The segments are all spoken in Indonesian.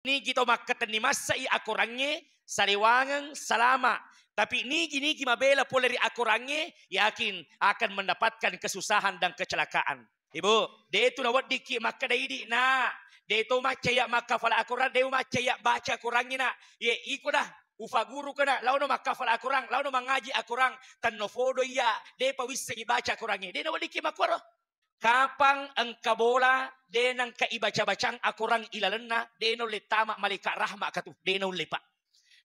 Ni kita makatan ni masai akurangnya sariwangan salama. Tapi nigi mabela poleri akurangnya yakin akan mendapatkan kesusahan dan kecelakaan. Ibu, dia itu nawat diki maka daidi na. Dia itu macaya maka fala akurang, dia macaya baca kurangnya na. Ye iko dah. Ufa guru kena, lau no maka fala akurang, lau no mengaji akurang, tan no fodo iya, dia pawis segi baca kurangnya. Dia nawat diki makoro. Kapang ang kabola, denang kaibaca-bacang akurang ilalena, deno letama malika rahma katu, deno lepa.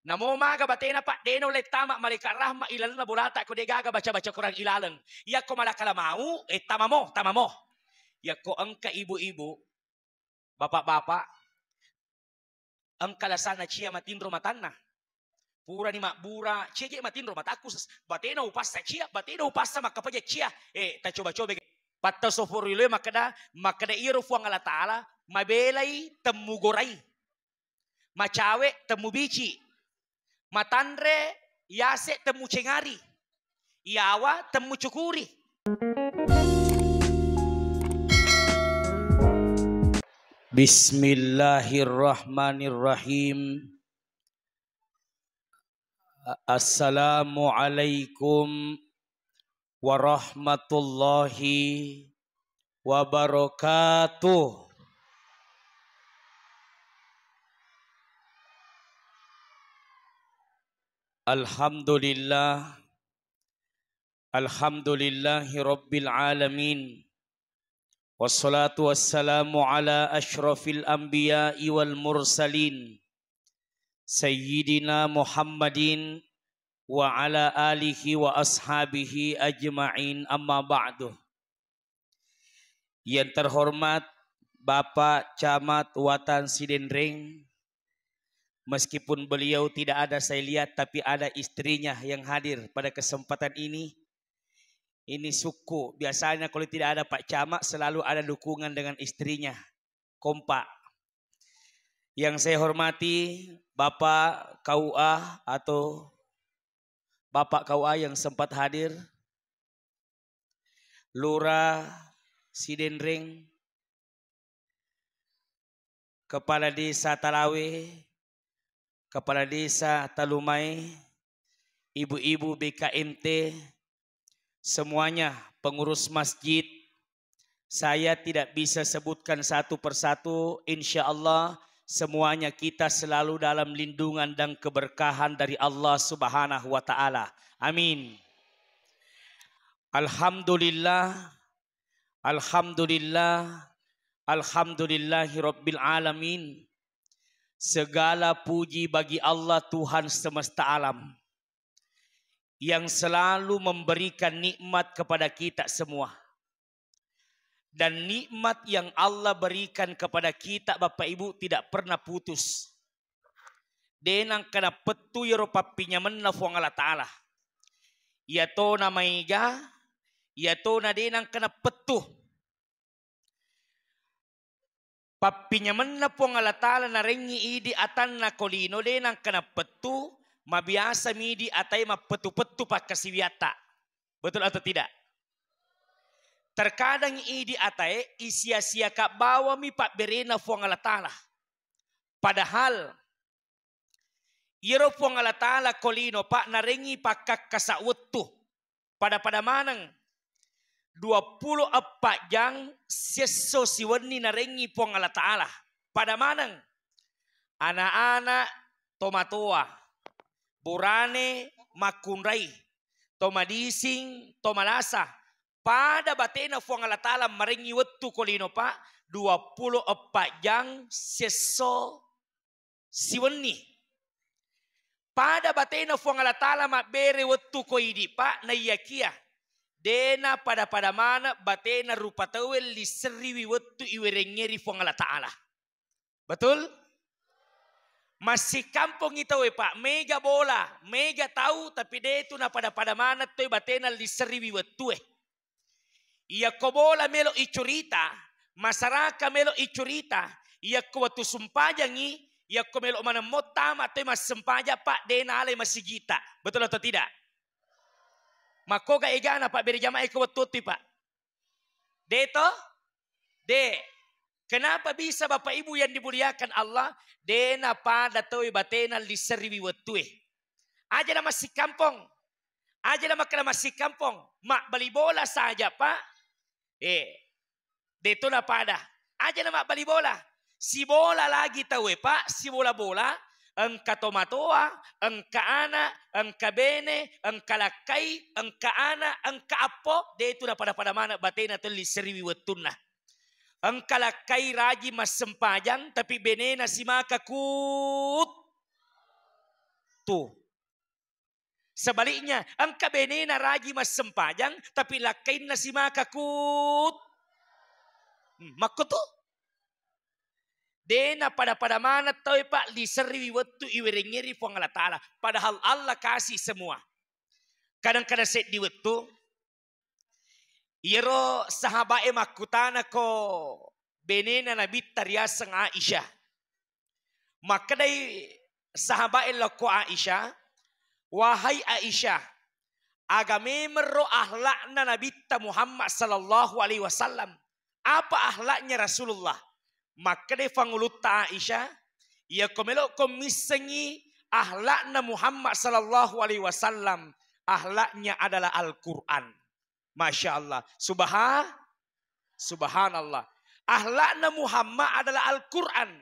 Namo maga batena pak, deno letama malika rahma ilalena bolata ko degaga baca-baca kurang ilalang. Ya ko malakala mau, tamamo. Ya ko ang ibu-ibu, bapak-bapak, ang kalasana cia matindro matanna. Pura ni makbura, cia matindro mataku, batena upasa cia, batena upasa makapaja cia. Ta coba-coba patta soforile makada iro fuang ala taala mabelai temugorai macawe temu bici matandre yase temu cengari yawa temu cukuri. Bismillahirrahmanirrahim. Assalamualaikum warahmatullahi wabarakatuh. Alhamdulillahi rabbil alamin. Wassalatu wassalamu ala ashrafil anbiya'i wal mursalin Sayyidina Muhammadin wa ala alihi wa ashabihi ajma'in, amma ba'du. Yang terhormat Bapak Camat Watan Sidenreng, meskipun beliau tidak ada saya lihat, tapi ada istrinya yang hadir pada kesempatan ini. Ini suku, biasanya kalau tidak ada Pak Camat selalu ada dukungan dengan istrinya, kompak. Yang saya hormati Bapak KUA atau Bapak KUA yang sempat hadir, Lurah Sidenreng, Kepala Desa Talawe, Kepala Desa Talumai, Ibu-ibu BKMT, semuanya pengurus masjid. Saya tidak bisa sebutkan satu persatu, insya Allah semuanya kita selalu dalam lindungan dan keberkahan dari Allah Subhanahu wa Ta'ala. Amin. Alhamdulillah, alhamdulillahi rabbil alamin. Segala puji bagi Allah Tuhan semesta alam yang selalu memberikan nikmat kepada kita semua. Dan nikmat yang Allah berikan kepada kita Bapak Ibu tidak pernah putus. Denang kana petu yoro papinya menna fuang Allah Ta'ala. Ya to na maiga, ya to na denang kana petu. Papinya menna fuang Allah Ta'ala na rengi idi atan na kolino denang kana petu. Mabiasa midi atay mapetu-petu pak kasiwiata. Betul atau tidak? Terkadang idi atay isia-sia ka bawa mi pak berena fuang Allah Ta'ala. Padahal iro fuang Allah Ta'ala kolino pak narengi pak kakasawutu. Pada manang 24 jang seso siwani narengi fuang Allah Ta'ala. Pada manang anak-anak tomatoa, burane makunrai, tomadising, tomalasa. Pada batena fuang Allah Ta'ala marengi wetu kolino pak 24 jang seso siwani. Pada batena fuang Allah Ta'ala makbere wetu koidi pak na iyakia. Dena pada mana batena rupa tawel liseriwi wetu iwerengeri fuang Allah Ta'ala. Betul? Masih kampung itu pak, mega bola, mega tahu tapi dia itu na pada mana tu batena liseriwi wetu Ia ko bola melo icurita, masyarakat melo icurita, ia ko watu sumpajangi, ia ko melo mana motama tu mas sempaja pak dena ale masigita. Betul atau tidak? Makoga egana pak beri jamaah ko watu pak. Deto, de Kenapa bisa Bapak Ibu yang dimuliakan Allah? Dena pada toy batena liseriwi wetue. Aja nama si kampung. Aja nama kena masih kampung. Mak beli bola saja Pak. Deto na pada. Aja nama beli bola. Si bola lagi tahu Pak. Si bola-bola. Engka tomatoa. Engka ana. Engka bene. Engka lakai. Engka ana. Engka apo. Deto na pada mana batena to liseriwi wetuna. Engka lakai raji mas sempajang. Tapi bene na si makakut. Tuh. Sebaliknya, engka bene na raji mas sempajang, tapi lakain na si makakut. Makut tuh. Dena pada mana tahu Pak liseriwi waktu iwerengeri po Allah Ta'ala. Padahal Allah kasih semua. Kadang-kadang set di waktu. Iro sahabat makutana ko bene na nabi tariasang Aisyah. Maka day sahabat ko Aisyah. Wahai Aisyah, agame mero ahlak na Nabi Muhammad sallallahu alaihi wasallam. Apa ahlaknya Rasulullah? Maka de fanguluta Aisyah, ya komelo komisengi ahlak na Muhammad sallallahu alaihi wasallam. Ahlaknya adalah Al-Qur'an. Masya Allah. Subhanallah. Ahlak na Muhammad adalah Al-Qur'an.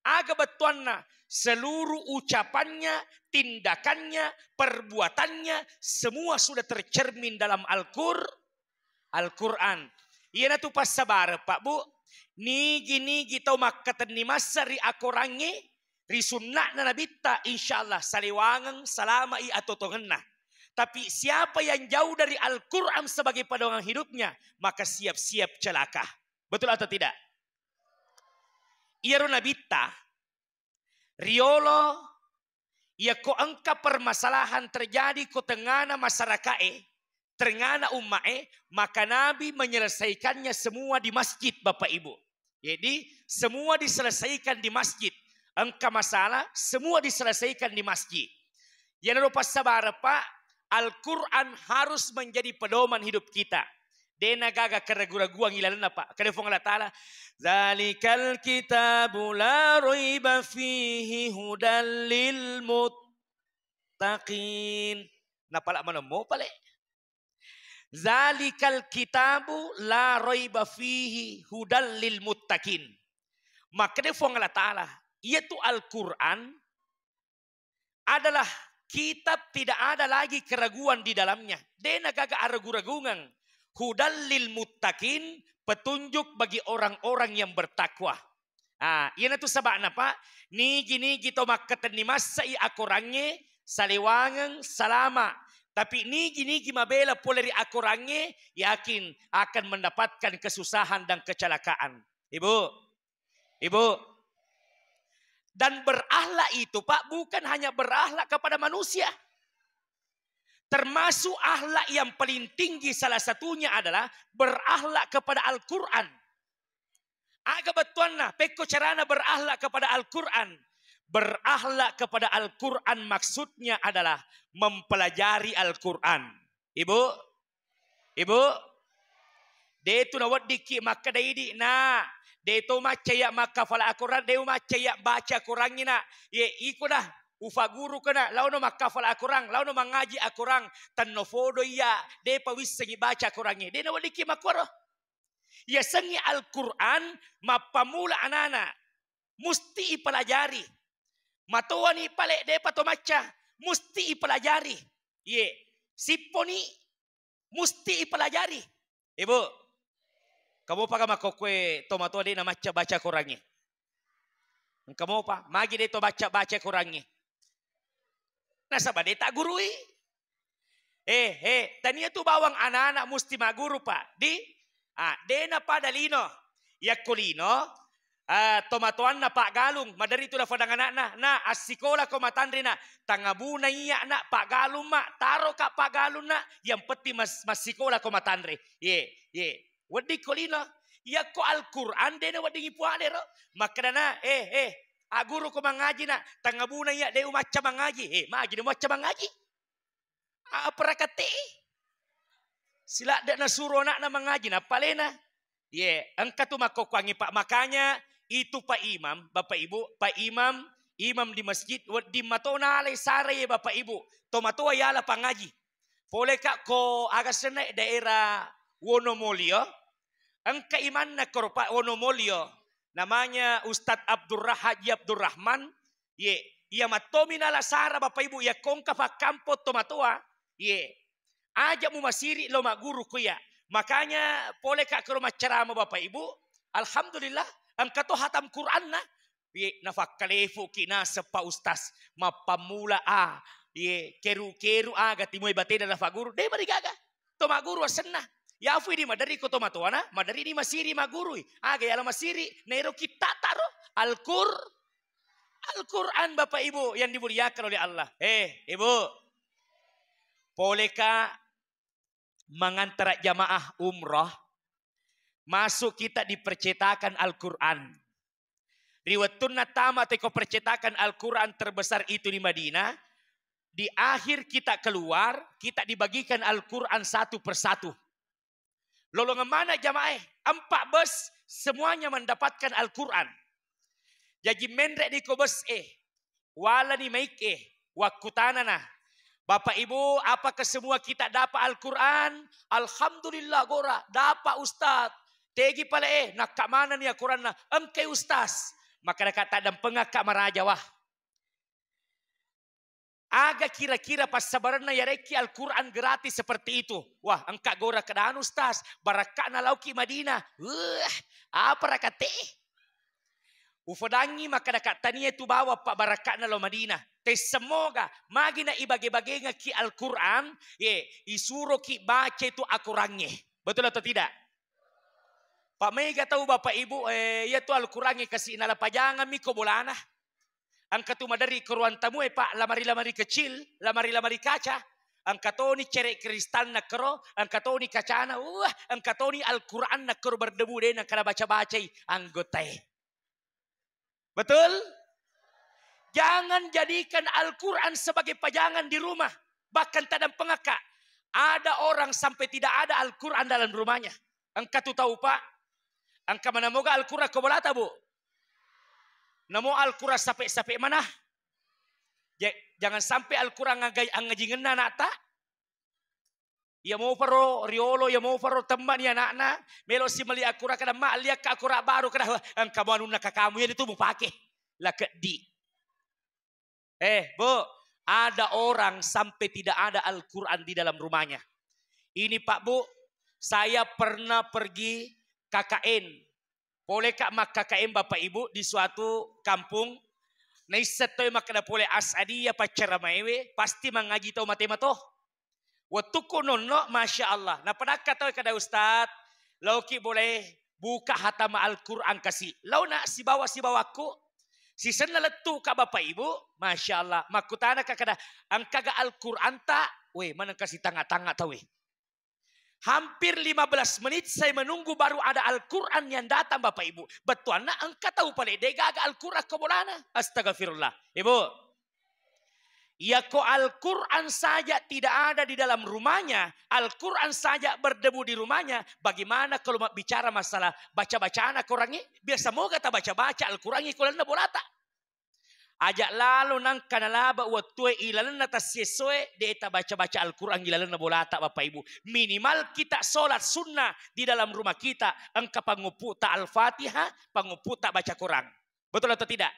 Aga betuanna seluruh ucapannya, tindakannya, perbuatannya semua sudah tercermin dalam Al-Quran. Iya na tu pas sabar Pak Bu. Nigi tau makatan ni masari akorangi ri sunnah na nabita insyaallah saliwangang salama i atotongenna. Tapi siapa yang jauh dari Al-Quran sebagai pedoman hidupnya maka siap-siap celaka. Betul atau tidak? Iya nabita riolo ya ko angka permasalahan terjadi ko tengana masyarakat tengana ummae maka Nabi menyelesaikannya semua di masjid Bapak Ibu. Jadi semua diselesaikan di masjid. Angka masalah semua diselesaikan di masjid. Yang lupa sabar Pak, Al-Quran harus menjadi pedoman hidup kita. Dena gaga keraguan ilan apa? Kadang Allah Ta'ala Zalikal kitabu la raiba fihi hudal lil muttaqin. Napala mana mo pale? Zalikal kitabu la raiba fihi hudal lil muttaqin. Maka kadang Allah Ta'ala yaitu Al-Quran adalah kitab tidak ada lagi keraguan di dalamnya. Dena gaga aragu-ragungan. Hudal lil muttaqin, petunjuk bagi orang-orang yang bertakwa. Iyan itu sabakna Pak. Nigi to makkatan ni masai akorange saliwangang salama. Tapi nigi mabela poleri akorange yakin akan mendapatkan kesusahan dan kecelakaan. Ibu. Dan berakhlak itu Pak bukan hanya berakhlak kepada manusia. Termasuk akhlak yang paling tinggi salah satunya adalah berakhlak kepada Al-Quran. Aga betuanna peko carana berakhlak kepada Al-Quran. Berakhlak kepada Al-Quran maksudnya adalah mempelajari Al-Quran. Ibu. Detu na wadiki maka daidi na. Detu macaya maka fala Al-Quran. Detu macaya baca Qurannya na. Ye iko dah. Ufa guru kena launo makafal akurang launo mangaji akurang tanno fodo ya de pawis sengi baca kurangnya de nawa diki makoro ya sengi Al-Quran mapamula anana musti ipelajari matuani pale de pato maca musti ipelajari ye siponi musti ipelajari. Ibu kamu pakai makokwe tomato de na maca baca kurangnya kamu pa magi de to baca kurangnya. Nah sahabat dia tak gurui. Tania tu bawang anak-anak mesti maguru Pak. Dena pada lino. Ya kulino. Tomatoan na Pak Galung. Madari tu lah fadang anak na. Asikola ko matandri na. Tangabuna iya na Pak Galung mak. Taro ka Pak Galung na. Yang peti masikola ko matandri. Wadi kulino. Ya ko Al-Quran dena wadi ngipuade ro. Makana guru ko mangaji na tangabuna ya deu maca mangaji magi de maca mangaji perakati sila dak na suruh nak na mangaji na palena Engkau tu makokwangi Pak. Makanya itu Pak Imam, Bapak Ibu, Pak Imam, imam di masjid, di matona alay saray Bapak Ibu. Tomatua yala pangaji. Boleh kak ko agasana daerah Wonomolyo. Ang kaiman na korpa Wonomolyo. Namanya Ustadz Haji Abdurrahman. Ia matomi na lasara Bapak Ibu. Ia kongka pa kampo tomatua. Aja mo masiri lo maguru kuya. Makanya boleh kak ke rumah ceramah Bapak Ibu. Alhamdulillah. Ang kato hatam Quran na. Nafakalefu kina sepa ustaz. Mapamula keru-keru aga timoy bateda na faguru. De marigaga. To maguru asenna. Ya afu di madari ko to matuana. Madari di masiri maguru. Aga yala masiri. Nero kita taro. Al-Quran Bapak Ibu yang dimuliakan oleh Allah. Ibu. Bolehkah mengantar jamaah umrah masuk kita di percetakan Al-Quran. Riwayatun tama teko percetakan Al-Quran terbesar itu di Madinah. Di akhir kita keluar, kita dibagikan Al-Quran satu persatu. Lolongan mana jamaah? 4 bus semuanya mendapatkan Al-Quran. Jadi mendrek di kobes wala ni maik wakutanana. Bapak Ibu, apakah semua kita dapat Al-Quran? Alhamdulillah gora, dapat Ustaz. Tegi pala nak kat mana ni Al-Quran na? Engkai Ustaz. Maka kata dan pengakak maraja wah. Aga kira-kira pas sabarana ya reki Al-Quran gratis seperti itu. Wah, engkak gora kedaan Ustaz. Barakak na lauki Madinah. Apa rakate? Ufodangi maka dekat tania itu bawa Pak Barakak na lo Madinah. Semoga magina ibagi-bagi ki Al-Quran, isuruh ki baca itu akurannya. Betul atau tidak? Pak Mega tahu Bapak Ibu, ya tu Al-Qurannya kasih nala pajangan miko bolana. Angkat tu madari keruan tamu Pak, lamari-lamari kecil, lamari-lamari kaca. Angkat ni cerek kristal nak kero, angkat ni kacana, angkat ni Al-Quran nak kero berdebu deh nak kena baca-baca anggota. Betul? Jangan jadikan Al-Quran sebagai pajangan di rumah. Bahkan tak ada pengakak. Ada orang sampai tidak ada Al-Quran dalam rumahnya. Engkau tu tahu Pak? Engkau mana moga Al-Quran kau bolata Bu? Namo Al-Quran sampai mana? Jangan sampai Al-Quran ngajingan anak tak. Ya mau faro riolo, ya mau faro teman ya anak-anak. Melo si meli Al-Quran kada mak lihat ke Al-Quran baru kada. Engkau mau nak kamu ya itu mau pakai. Lah di. Bu, ada orang sampai tidak ada Al-Quran di dalam rumahnya. Ini Pak Bu, saya pernah pergi KKN. Boleh kak mak KKN Bapak Ibu di suatu kampung. Naisatoy makna boleh asadiya pacara maewe, pasti mengaji tau matemato. Waktu konono, Masya Allah. Nah pada kata kada Ustaz, lauki boleh buka hatama Al-Quran kasih. Lau nak si bawaku. Si sana letu ka Bapak Ibu, Masya Allah. Makutana kakada, angkaga Al-Quran tak, mana kasih tangga-tangga tahu. Hampir 15 menit saya menunggu baru ada Al-Quran yang datang Bapak Ibu. Betul nak angka tahu paling degaga Al-Quran kebolana. Astagfirullah. Ibu. Ya kok Al-Quran saja tidak ada di dalam rumahnya. Al-Quran saja berdebu di rumahnya. Bagaimana kalau bicara masalah baca-bacaan orangnya. Biasa mau kata baca-baca Al-Quran ikulan na bolata. Ajak lalu nang kanalaba waktu ilalan na tasyesoe. Dia baca-baca Al-Quran ilalan na bolata Bapak Ibu. Minimal kita solat sunnah di dalam rumah kita. Engkau panguputa Al-Fatihah. Panguputa baca Quran. Betul atau tidak?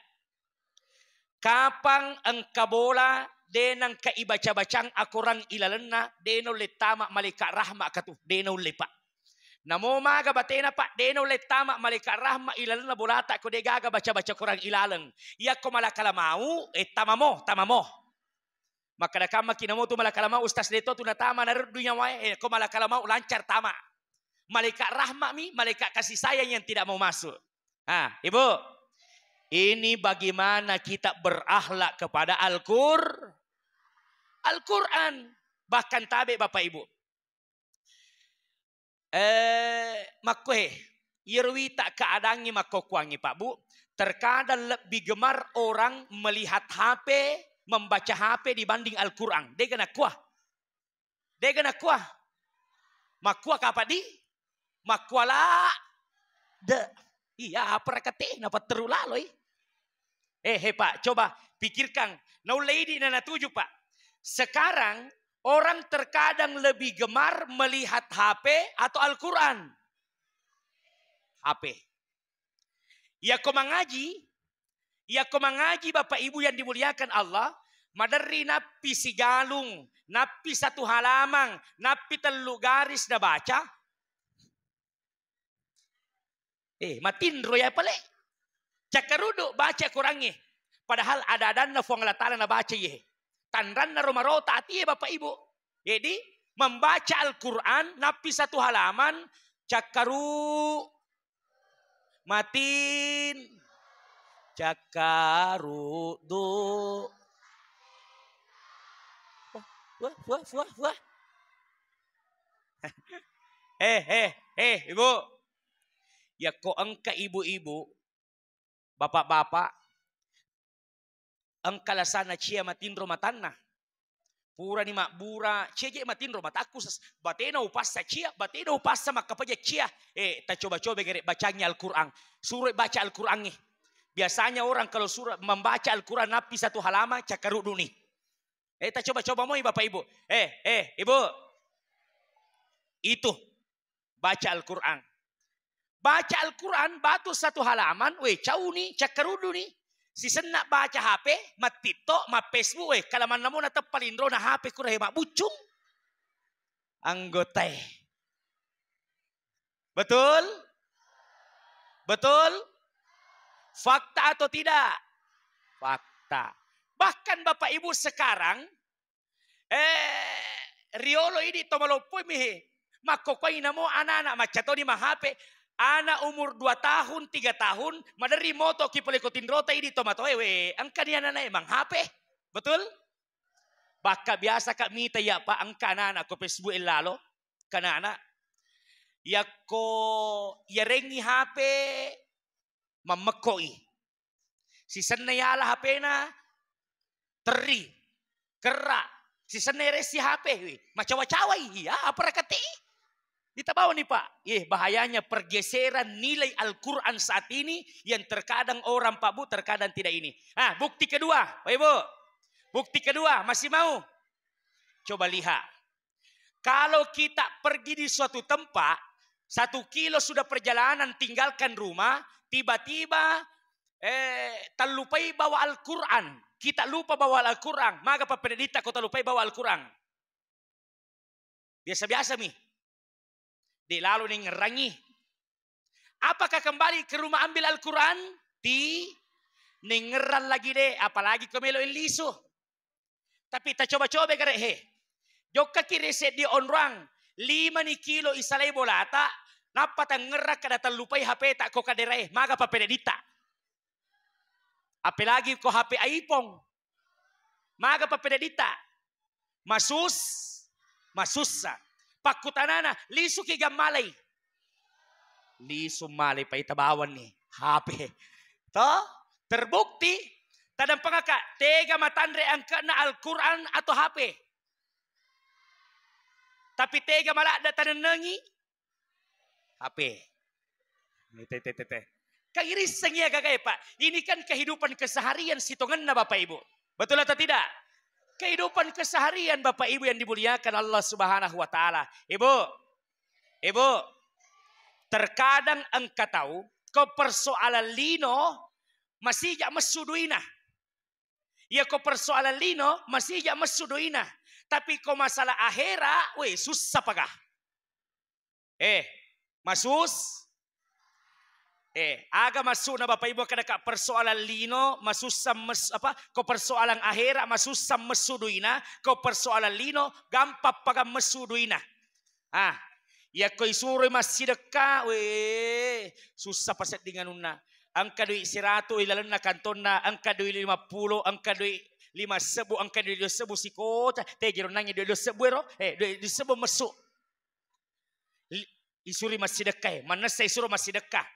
Kapang engkau bola denang kaibaca-bacang akurang ilalena deno letama malaikat rahmat katu deno lepa. Namo maga batena Pak deno letama malaikat rahmat ilalena bolata ko degaga baca-baca kurang ilaleng. Ia ko malakala mau tamamo. Maka nakama kinamo tu malakala mau ustaz deto tu natama na dunya wae ko malakala mau lancar tama. Malaikat rahmat malaikat kasih sayang yang tidak mau masuk. Ibu. Ini bagaimana kita berakhlak kepada Al-Quran. Bahkan tabe Bapak Ibu. Makuhe. Irwi tak keadaannya makokwangi Pak Bu. Terkadang lebih gemar orang melihat HP, membaca HP dibanding Al-Quran. Dia kena kuah. Makuah kapan di? Makuala Iya, apa kate napa terulaloy. Pak, coba pikirkan. Now lady na natuju Pak. Sekarang orang terkadang lebih gemar melihat HP atau Al-Quran. HP. Ya kau mengaji Bapak Ibu yang dimuliakan Allah. Madari napi sigalung, napi satu halaman, napi telu garis na baca. Matindro ya pale. Cakarudo baca kurangnya. Padahal ada na fuang latala na baca ye. Tandan na romarota ati Bapak Ibu. Jadi membaca Al-Quran napi satu halaman. Cakaru matin. Cakaru do. Wah. Ibu. Ya kok engka ibu-ibu, bapak-bapak, engka lasana cia matindro matanna. Pura ni makbura, cia je matindro mataku batena upasa cia, batena upasa makapaja cia. Ta coba-coba gerek bacanya Al-Quran. Suruh baca Al-Quran nih. Biasanya orang kalau suruh membaca Al-Quran napi satu halaman cakaruk nih. Ta coba-coba mau Bapak Ibu. Ibu. Itu baca Al-Quran. Baca Al-Quran batu satu halaman, cau nih, cakarudu nih. Si senak baca HP, mat TikTok, mat Facebook, kalaman namun na palindro na HP kurang mak bucung. Anggota. Betul? Betul? Fakta atau tidak? Fakta. Bahkan Bapak Ibu sekarang, riolo ini tomalopoi mihe. Makokoi namo anak-anak macato di mahape. Anak umur 2 tahun, 3 tahun, madari moto kipalikotin rota ini tomato angka dia anak emang HP. Betul? Baka biasa kak mita ya pa angka anak ko Facebook lalo. Kanana. Ya ko yarengi HP mamekoi. Si senayala HP na teri kerak. Si senere si HP macawa-cawai. Ya apa rakati? Kita bawa nih Pak, bahayanya pergeseran nilai Al-Quran saat ini yang terkadang orang Pak Bu, terkadang tidak ini. Bukti kedua, Pak Ibu. Bukti kedua, masih mau? Coba lihat. Kalau kita pergi di suatu tempat, 1 kilo sudah perjalanan tinggalkan rumah, tiba-tiba terlupai bawa Al-Quran. Kita lupa bawa Al-Quran. Maka Pak Pendeta kau terlupai bawa Al-Quran. Biasa-biasa nih. Di lalu nih ngerangi. Apakah kembali ke rumah ambil Al-Quran? Nengeran lagi deh. Apalagi kemelo lisu. Tapi kita coba-coba kare Joka kiri set di onrang. 5 nih kilo isalai bolata. Napa tak ngerak kada terlupai HP tak kau kaderai. Maka Pak Pendeta. Apalagi kau HP iPhone. Maka Pak Pendeta. Masusa. Pakutanana, lisu ki gamalay. Lisu malay pa itabawan ni. HP. Terbukti. Tadang pangaka, tega matandre angka na Al-Quran atau HP. Tapi tega malada tanenengi. HP. Kairisang iya kagaya Pak. Ini kan kehidupan keseharian sitongan na Bapak Ibu. Betul atau tidak? Kehidupan keseharian Bapak Ibu yang dimuliakan Allah Subhanahu wa taala. Ibu, terkadang engkau tahu kau persoalan lino masih jak mesuduina. Ya kau persoalan lino masih jak mesuduina. Tapi kau masalah akhirat, susah pagah. Aga masuk na Bapak Ibu kada ka persoalan lino masusam ko persoalan akhirat masusam mesuduina ko persoalan lino gampang paga mesuduina. Ya ko isuro masideka susah paset dengan unna. Angka duit 100 ilalan na kanton na angka duit 50 angka duit 5,000 angka duit 2,000 sikota tegiro nanya duit 2,000 ero duit 2,000 masuk. Isuri masideka mana saya suruh masideka.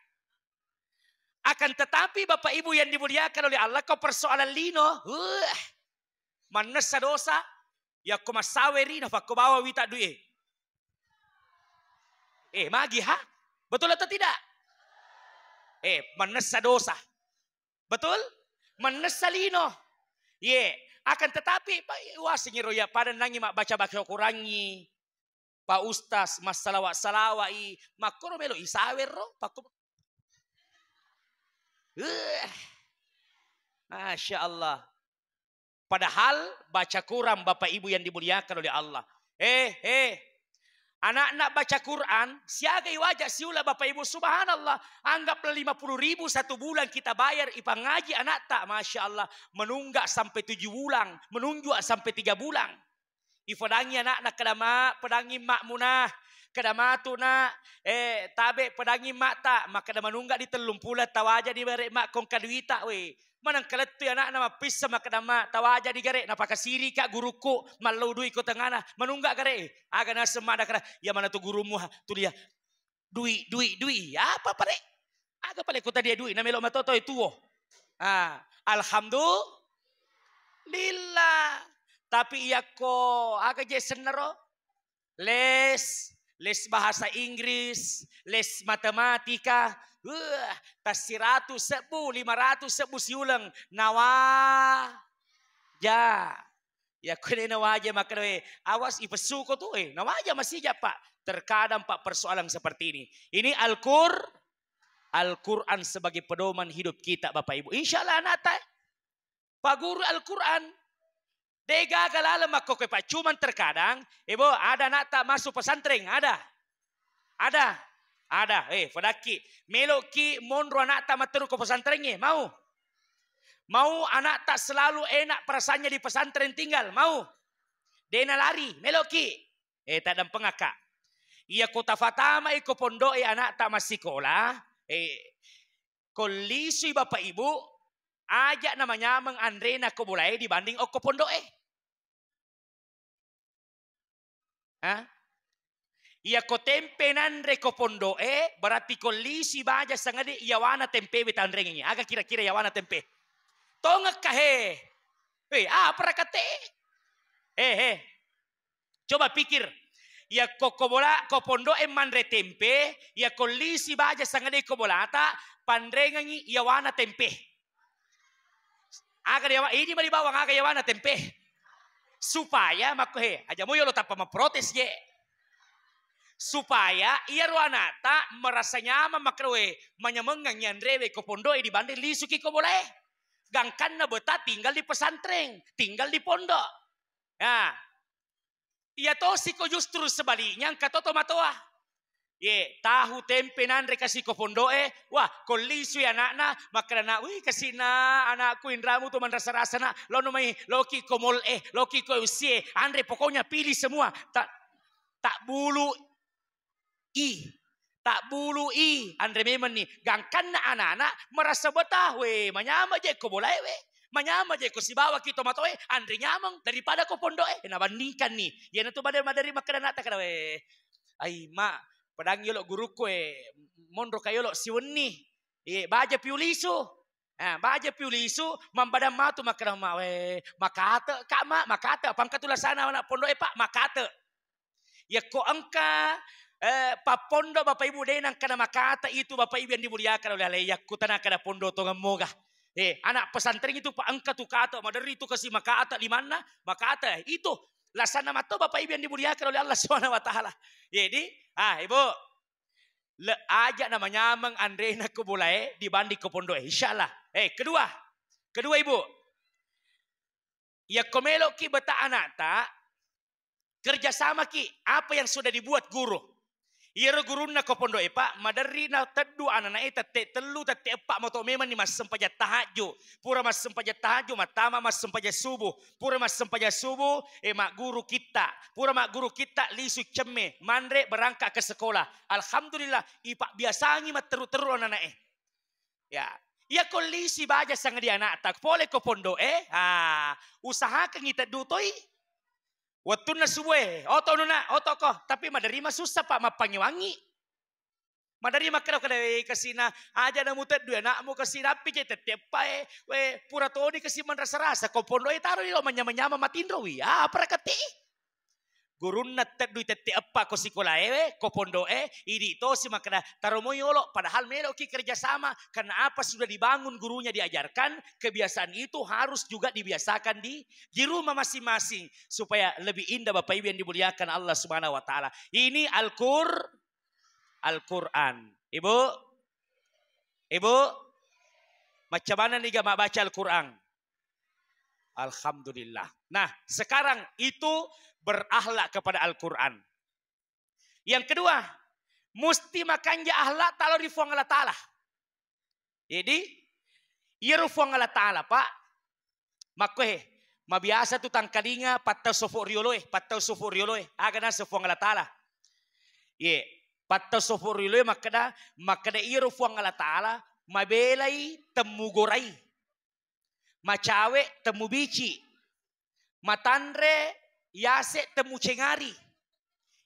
Akan tetapi Bapak Ibu yang dimuliakan oleh Allah, kau persoalan lino, mana dosa, ya kau masaweri, nafak kau bawa wita duit. Magi Betul atau tidak? Menesa dosa. Betul? Menesa lino. Akan tetapi wah singiro ya pada nangi mak baca-baca kurangi. Pak Ustaz mas salawat-salawai makoro melo isawer ro pakum. Masya Allah. Padahal baca Quran Bapak Ibu yang dimuliakan oleh Allah. Anak-anak baca Quran, siagai wajah siula Bapak Ibu, subhanallah. Anggaplah 50.000 satu bulan kita bayar ipang ngaji anak tak, Masya Allah. Menunggak sampai 7 bulan, menunjuk sampai 3 bulan. Ifadangi anak-anak kedama, pedangi mak munah. Kedama tu nak, tabe pedangi mak tak, maka dah menunggak di telung pula tawaja di barek mak kong kaduita we. Manang kaletu anak nama pis sama kedama tawaja di garek napa kasiri kak guruku malu dui ko tengana menunggak garek aga na semada kara ya mana tu gurumu tu dia dui apa pare aga pale kota dia dui na melo matoto itu alhamdulillah tapi iya ko aga je senero les bahasa Inggris les matematika tas 100 sebu 500 sebu siulang nawa ya kene nawa aja makanya awas ipesu ko tuh nawa aja masih aja Pak terkadang Pak persoalan seperti ini Al-Quran sebagai pedoman hidup kita Bapak Ibu insyaallah anak Pak guru Al-Quran dega galala makko Pak cuman terkadang ibu ada anak tak masuk pesantren ada fadaki meloki monro anak tak maturu ke pesantrennya mau anak tak selalu enak perasaannya di pesantren tinggal mau dena lari meloki tak ada pengakak iya kota fatama iko pondok anak tak masih sekolah kondisi Bapak Ibu ajak namanya mengandrena ko mulai dibanding ko pondok Iya ko tempe nandre ko pondo berarti ko lisi baja sangade yawana tempe betan rengi aga kira-kira yawana tempe tongak kahe apa kate coba pikir ya ko pondo mandre tempe ya ko lisi baja sangade ko bolata pandrengi yawana tempe aga yawa ini mali bawang aga yawana tempe supaya mako aja mo yo lo tapa memprotes ye supaya ia ruanata merasa nyaman makrowe menyemengang nyandrewe ko pondok dibanding lisuki ko boleh gangkan na beta tinggal di pesantren tinggal di pondok ia to siko justru sebaliknya katoto matoa tahu tempe nandre kasih ko pondok wah ko lisu ya anakna makrana kasina anakku indramu tuh rasa-rasa na lo mai loki ko mol loki ko usie andre pokoknya pilih semua tak bulu andre memang nih gangkan na anak-anak merasa betah manyama je ko boleh manyama je ko si bawa kita matoe andre nyamang daripada ko pondok nabandingkan nih ya na tu badari makanan tak kada ai mak padang yolo guruku mondro kayolo siwenni baja piulisu baja piulisu mambada matu makana makata kak mak makata pangkatula sana anak pondok Pak makata ya ko angka papondo Bapak Ibu denang kana makata itu Bapak Ibu yang dimuliakan oleh Allah yakku tanah kana pondo to ngamoga anak pesantren itu Pak angka tu kata madari itu kasih makata di mana makata itu lasana mato Bapak Ibu yang dimuliakan oleh Allah Subhanahu wa taala jadi Ibu ajak namanya meng andrena ko boleh dibanding ko pondo insyaallah kedua Ibu ya komelo ki beta anak ta kerjasama ki apa yang sudah dibuat guru Ira guruna ko pondo Pak madari na teddu anana tete telu tete Pak moto memang ni mas sempaja tahajud pura mas sempaja tahajud matama mas sempaja subuh pura mas sempaja subuh mak guru kita pura mak guru kita lisu cemme mandre berangkat ke sekolah alhamdulillah ipak biasangi mat teru-teru anana ya ia kondisi baja sang dia anak tak boleh ko pondo usahakan kita dutoi waktu na suwe, oto nuna, oto ko, tapi madari susah Pak mapangiwangi. Madari makro kada kasina aja na mutet dua nak mo kasina pije tetepai, pura todi kasi man rasa-rasa ko pondo taruh lo manyama-nyama matindro wi. Prakati. gurunna tedui tete apa ko sikola ko pondo idi to si makna taromo yolo padahal melo ki kerjasama karena apa sudah dibangun gurunya diajarkan kebiasaan itu harus juga dibiasakan di rumah masing-masing supaya lebih indah Bapak Ibu yang dimuliakan Allah Subhanahu wa taala. Ini Al-Qur'an. Ibu macam mana nih gak baca Al-Quran? Alhamdulillah. Nah sekarang itu berakhlak kepada Al-Quran. Yang kedua, mesti makan akhlak kalau di fuang Allah Ta'ala. Jadi, iya fuang Allah Ta'ala Pak. Makohe, mabiasa tu tangkalinga patau sofo rioloe. Agana sefuang Allah Ta'ala. Ye, patau sofo rioloe makada iya fuang Allah Ta'ala. Mabelai temugorai. Macawe temu bici. Matandre yase temu cengari.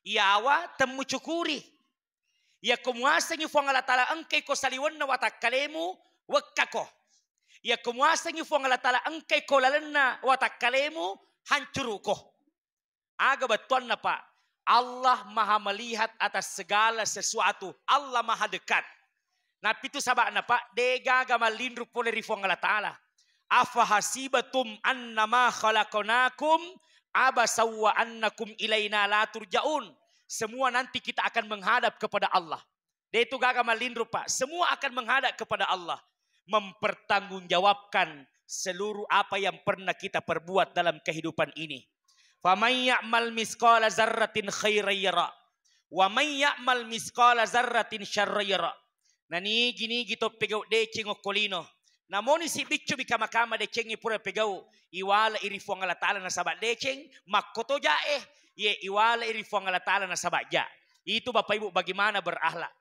Iawa temu cukuri. Ya kumuasa ngi fuang Allah Ta'ala angkai ko saliwan na watak kalemu wakako. Ya kumuasa ngi fuang Allah Ta'ala angkai ko lalenna watak kalemu hancuruko. Aga batuan na Pak. Allah maha melihat atas segala sesuatu. Allah maha dekat. Nah itu sabak na Pak. Dega gamalindru pole rifuang Allah Ta'ala. Afahasibatum annama khalaqnakum abasawa annakum ilaina la turja'un. Semua nanti kita akan menghadap kepada Allah. Dia itu gagal malindru Pak. Semua akan menghadap kepada Allah. Mempertanggungjawabkan seluruh apa yang pernah kita perbuat dalam kehidupan ini. Faman ya'mal misqala zarratin khairan yara. Wa man ya'mal misqala zarratin syarran yara. Nani gini gitu pegau decing okolino. Namun si bicu bika makama deceng pura pegau iwala iri fuang Allah Ta'ala na sabat deceng makoto jae ye iwala iri fuang Allah Ta'ala na sabat ja. Itu Bapak Ibu bagaimana berakhlak.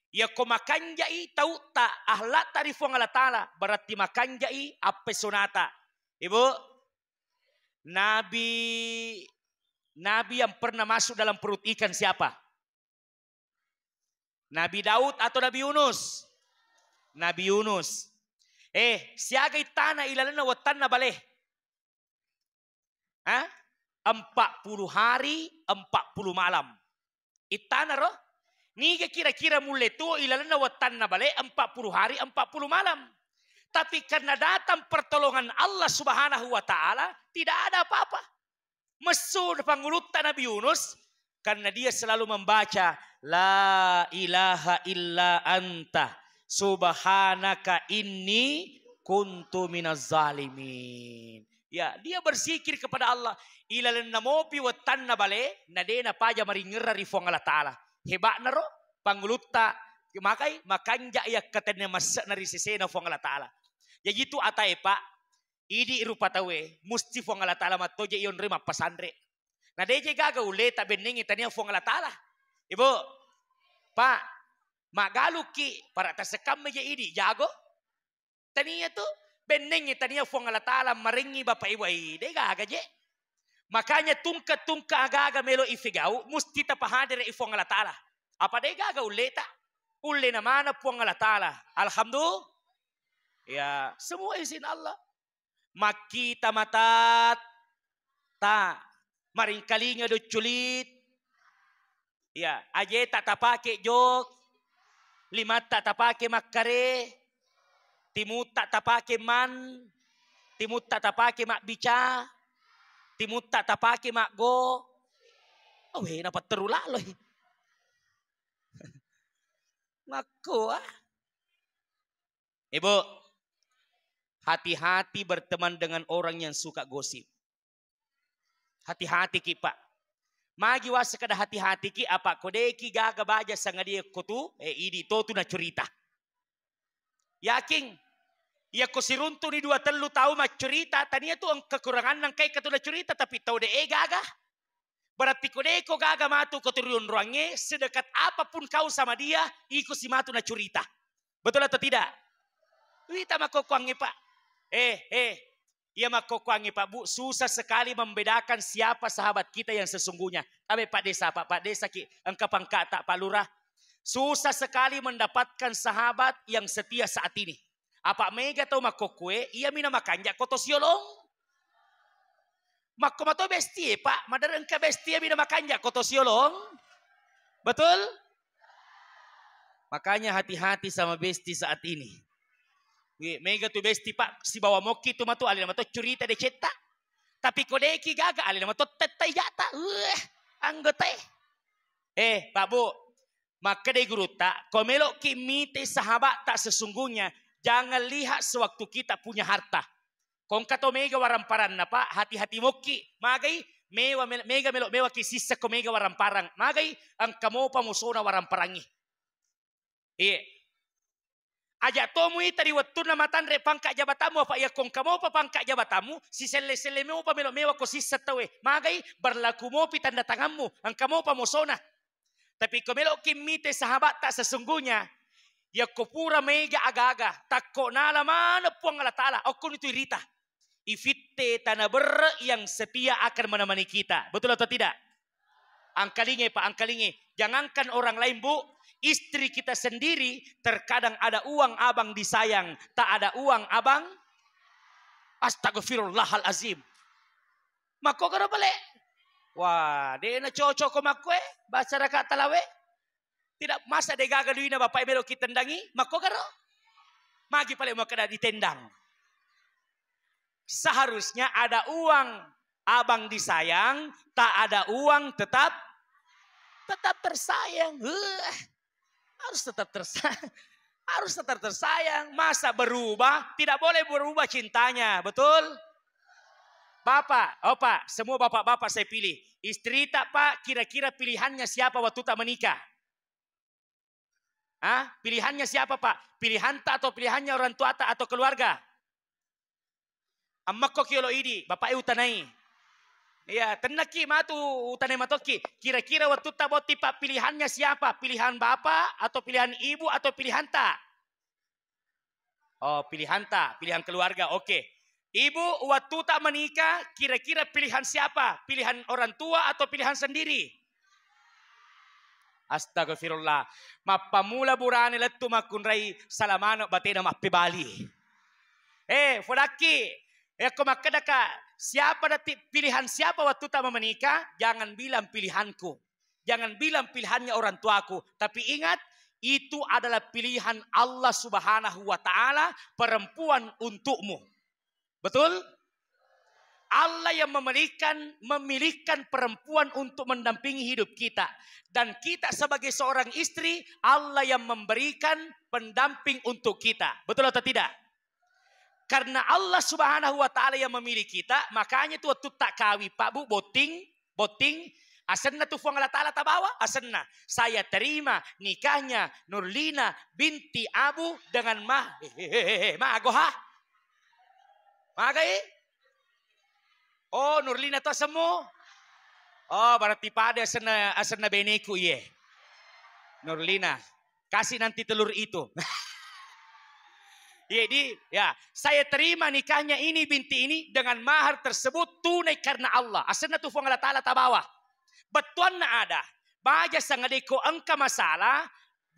Ya ko makan jai tahu tak akhlak tari fuang Allah Ta'ala berarti makan jai apa sonata. Ibu Nabi yang pernah masuk dalam perut ikan siapa? Nabi Daud atau Nabi Yunus? Nabi Yunus. Siaga itana ilalana watan na bale. 40 hari, 40 malam. Itana roh. Niga kira-kira mule tu ilalana watan na bale 40 hari, 40 malam. Tapi karena datang pertolongan Allah Subhanahu wa taala, tidak ada apa-apa. Mesur pangulutan Nabi Yunus karena dia selalu membaca la ilaha illa anta subhanaka inni kuntu minaz zalimin. Ya, dia berzikir kepada Allah. Ilalan namopi wa tanna bale nadena paja maringerra rifuang Allah Ta'ala. Hebat naro pangulutta makanja ya katanya masa nari sesena fuang Allah Ta'ala. Ya gitu atai Pak. Idi rupa tawe musti fuang Allah Ta'ala matoje iyon rima pasandre. Nah deje gaga ule tak beningi tania fuang Allah Ta'ala. Ibu, Pak, magaluki para tasekam meja ini jago. Tania tu benengi tania fuang Allah Ta'ala maringi Bapak Ibu ide gaga je. Makanya tungka agaga melo ifigau musti tapahadir ifuang Allah Ta'ala. Apa de gaga uleta? Ule na mana fuang Allah Ta'ala. Alhamdulillah. Ya, semua izin Allah. Makita matat ta maring kalinga do culit. Ya, aje tak tapake jok. Lima tak tapake makare. Timut tak tapake man. Timut tak tapake mak bica. Timut tak tapake mak go. Oh, dapat terulalo. Ngaku Ibu, hati-hati berteman dengan orang yang suka gosip. Hati-hati ki Pak. Magi was kada hati-hati ki apa kodeki gaga baja sanga dia kotu idi to tu na cerita. Yakin ya ko siruntu ni 2-3 tahu mak cerita tania tu ang kekurangan nang kay katuna cerita tapi tahu de gaga. Berarti kodeko gaga matu koturun ruangnya sedekat apapun kau sama dia ikut si matu na cerita. Betul atau tidak? Wita makokwangi Pak. Ia makokwangi Pak Bu. Susah sekali membedakan siapa sahabat kita yang sesungguhnya. Tapi Pak Desa ki engkau pangkata Pak Lurah. Susah sekali mendapatkan sahabat yang setia saat ini. Apa mega tau makokwe, ia mina makanja kotos yolong. Makko mato besti pak, madareng ka besti bina makanya koto siolong. Betul? Makanya hati-hati sama besti saat ini. Mega tu besti pak, si bawa moki tu matu alina mato curita de cetak. Tapi kodeki gaga alina mato tetai jata. Anggota Pak Bu, maka de guru tak, kau melok kimite sahabat tak sesungguhnya, jangan lihat sewaktu kita punya harta. Kong kato mega waramparan na pak, hati-hati moki, magai mega melok mewa kisisa ko mega waramparang, magai ang kamo pamusona waramparangi. Aja tomu tadi waktu na matanre pangka jabatamu apa ya kong kamo pa pangka jabatamu si sele mo pa melok mewa ko sisa tawe, magai berlaku mo pi tanda tanganmu, ang kamo pamusona. Tapi kau melok kimite sahabat tak sesungguhnya, ya ko pura mega agaga, takko nala mana puang Allah Ta'ala, aku itu irita. Ifitte tanah ber yang setia akan menemani kita. Betul atau tidak? Angkalinge pak, angkalinge. Jangankan orang lain bu, istri kita sendiri terkadang ada uang abang disayang, tak ada uang abang. Astagfirullahalazim. Mako karo balik. Wah, dia na cocok ko makwe, baca raka talawe. Tidak masa de gagaluin na bapak melo kitendangi, mako karo. Magi pale mo kada ditendang. Seharusnya ada uang abang disayang, tak ada uang tetap tersayang. Harus tetap tersayang. Harus tetap tersayang. Masa berubah? Tidak boleh berubah cintanya, betul? Bapak, opa, semua bapak-bapak saya pilih. Istri tak pak, kira-kira pilihannya siapa waktu tak menikah? Pilihannya siapa pak? Pilihan tak atau pilihannya orang tua tak atau keluarga? Amma ko kiolo idi, bapak utanai. Ya, tenaki matu utanai matoki. Kira-kira waktu tak boti pak pilihannya siapa? Pilihan bapak atau pilihan ibu atau pilihan tak? Oh, pilihan tak, pilihan keluarga. Oke. Ibu waktu tak menikah, kira-kira pilihan siapa? Pilihan orang tua atau pilihan sendiri? Astagfirullah. Mapamula burane letu makunrai salamano batena mapibali. Fodaki. Kumakadaka, siapa dati pilihan siapa waktu tak menikah? Jangan bilang pilihanku. Jangan bilang pilihannya orang tuaku. Tapi ingat, itu adalah pilihan Allah Subhanahu wa Ta'ala, perempuan untukmu. Betul? Allah yang memilihkan perempuan untuk mendampingi hidup kita. Dan kita sebagai seorang istri, Allah yang memberikan pendamping untuk kita. Betul atau tidak? Karena Allah Subhanahu wa Ta'ala yang memilih kita, makanya itu waktu tak kawi Pak Bu, boting, asenna tu fuang Allah Ta'ala tabawa, asenna. Saya terima nikahnya Nurlina binti Abu dengan Agoha. Magai? Oh, Nurlina tu asemu? Oh, berarti pada asenna beneku ye. Nurlina, kasih nanti telur itu. Jadi ya saya terima nikahnya ini binti ini dengan mahar tersebut tunai karena Allah. Asana tu Allah Ta'ala tabawa. Betuan na ada. Baja sangadeko engka masalah.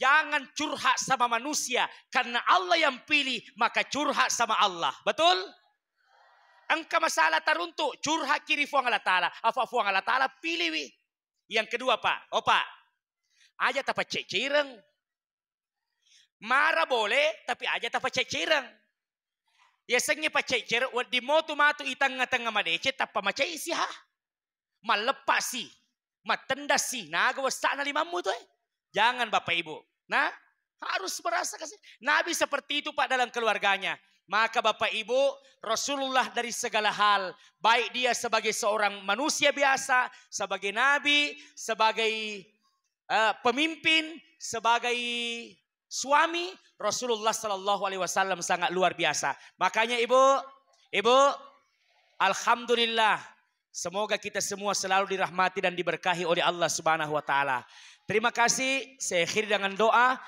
Jangan curhat sama manusia. Karena Allah yang pilih maka curhat sama Allah. Betul? Engka masalah taruntuk. Curhat kiri fuang Allah Ta'ala. Apa fuang Allah Ta'ala pilih wi. Yang kedua pak. Oh pak. Aja tapat cecireng. Marah boleh, tapi aja tak pacecirang. Ya sengnya pacecer, di motu matu itang-tang madece, tak pamacay isi ha. Malepas si, matendas si, nagawasta na limamu tu Jangan bapak ibu. Nah, harus merasa kasih. Nabi seperti itu pak dalam keluarganya. Maka bapak ibu, Rasulullah dari segala hal, baik dia sebagai seorang manusia biasa, sebagai nabi, sebagai pemimpin, sebagai suami, Rasulullah Sallallahu Alaihi Wasallam sangat luar biasa. Makanya ibu, alhamdulillah, semoga kita semua selalu dirahmati dan diberkahi oleh Allah Subhanahu Wa Taala. Terima kasih. Saya akhiri dengan doa.